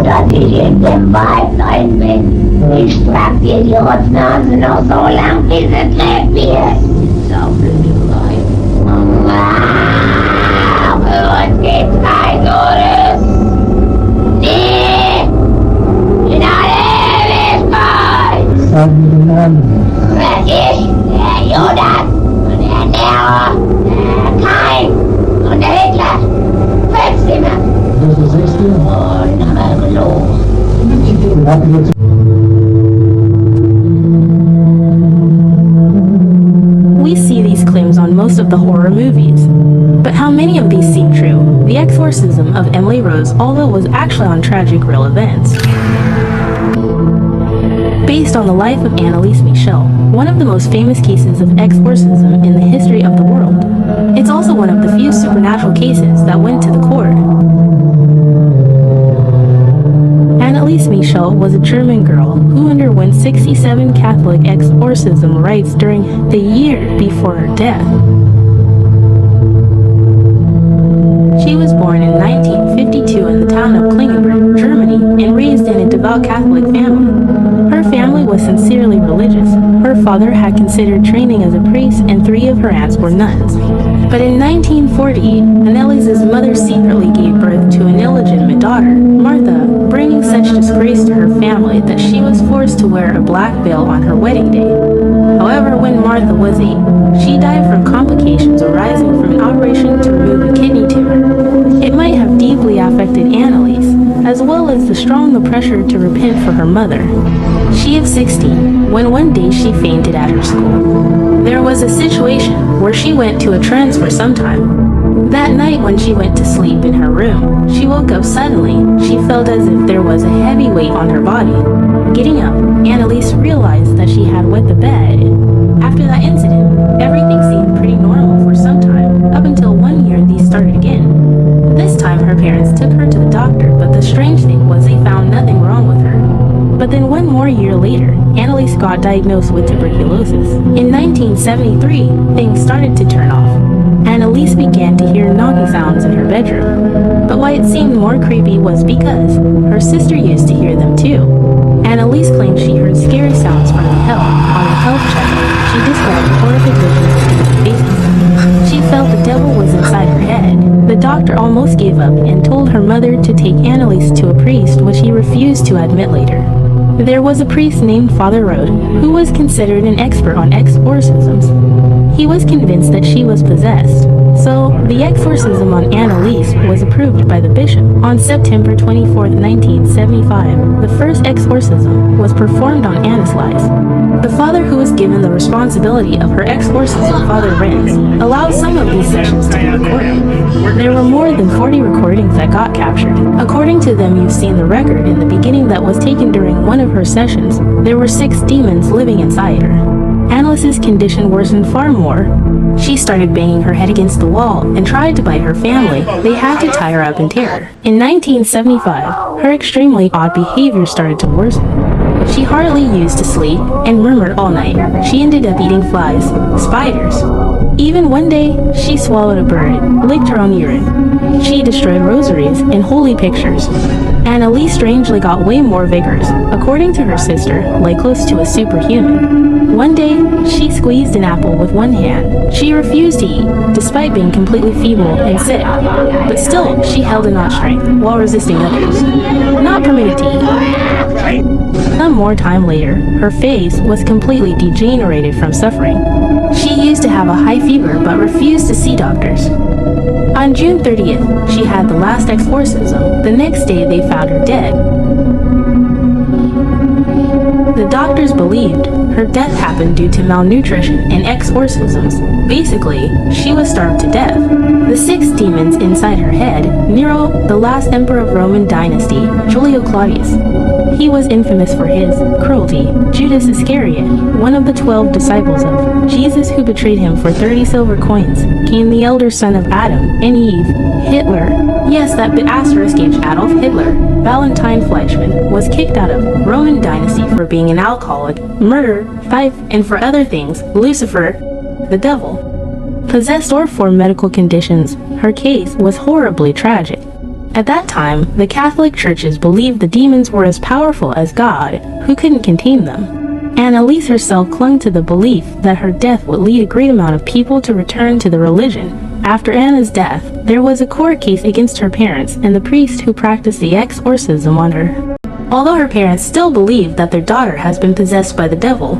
dat is in den Weisheit bin. Ich trag dir die Rotznase noch so lang, bis es lebt wird. Saublöderei. Für uns geht's kein Gutes. Nee! In alle Ewigkeit! Sag mir den Namen. Ich, der Judas und der Nero, der Kain und der Hitler. Fünf immer. Das ist sechste. Und aber gelogen. Den hab ich jetzt. We see these claims on most of the horror movies. But how many of these seem true? The exorcism of Emily Rose, although was actually on tragic real events. Based on the life of Annelise Michel, one of the most famous cases of exorcism in the history of the world. It's also one of the few supernatural cases that went to the court. Annelise Michel was a German girl who underwent 67 Catholic exorcism rites during the year before her death. She was born in 1952 in the town of Klingenberg, Germany, and raised in a devout Catholic family. Her family was sincerely religious. Her father had considered training as a priest, and 3 of her aunts were nuns. But in 1940, Annelise's mother secretly gave birth to an illegitimate daughter, Martha, bringing such disgrace to her family that she was forced to wear a black veil on her wedding day. However, when Martha was 8, she died from complications arising from an operation to remove a kidney tumor. It might have deeply affected Annelise, as well as the strong pressure to repent for her mother. She is 16 when one day she fainted at her school. There was a situation where she went to a trance for some time. That night when she went to sleep in her room, she woke up suddenly. She felt as if there was a heavy weight on her body. Getting up, Annelise realized that she had wet the bed. After that incident, everything seemed pretty normal for some time, up until one year these started again. This time her parents took her to the doctor, but the strange thing was they found nothing wrong with her. But then one more year later, Annelise got diagnosed with tuberculosis. In 1973, things started to turn off. Annelise began to hear knocking sounds in her bedroom. But why it seemed more creepy was because her sister used to hear them too. Annelise claimed she heard scary sounds from the hell. On the health check, she described horrific visions of human faces. She felt the devil was inside her head. The doctor almost gave up and told her mother to take Annelise to a priest, which he refused to admit later. There was a priest named Father Rode, who was considered an expert on exorcisms. He was convinced that she was possessed. So, the exorcism on Annelise was approved by the bishop. On September 24, 1975, the first exorcism was performed on Annelise. The father who was given the responsibility of her exorcism, Father Renz, allowed some of these sessions to be recorded. There were more than 40 recordings that got captured. According to them, you've seen the record in the beginning that was taken during one of her sessions. There were 6 demons living inside her. Annelise's condition worsened far more. She started banging her head against the wall and tried to bite her family. They had to tie her up in terror. In 1975, her extremely odd behavior started to worsen. She hardly used to sleep and murmured all night. She ended up eating flies, spiders. Even one day, she swallowed a bird, licked her own urine. She destroyed rosaries and holy pictures. Annelise strangely got way more vigorous. According to her sister, like close to a superhuman. One day, she squeezed an apple with one hand. She refused to eat, despite being completely feeble and sick. But still, she held enough strength while resisting others. Not permitted to eat. Some more time later, her face was completely degenerated from suffering. She used to have a high fever but refused to see doctors. On June 30th, she had the last exorcism. The next day, they found her dead. The doctors believed her death happened due to malnutrition and exorcisms. Basically, she was starved to death. The 6 demons inside her head, Nero, the last emperor of Roman dynasty, Julio Claudius. He was infamous for his cruelty. Judas Iscariot, one of the 12 disciples of Jesus who betrayed him for 30 silver coins, Cain the elder son of Adam and Eve, Hitler. Yes, that asterisk H Adolf Hitler, Valentine Fleischmann, was kicked out of Roman dynasty for being an alcoholic, murder, thief, and for other things, Lucifer, the devil. Possessed or for medical conditions, her case was horribly tragic. At that time, the Catholic churches believed the demons were as powerful as God, who couldn't contain them. Annelise herself clung to the belief that her death would lead a great amount of people to return to the religion. After Anna's death, there was a court case against her parents and the priest who practiced the exorcism on her. Although her parents still believe that their daughter has been possessed by the devil,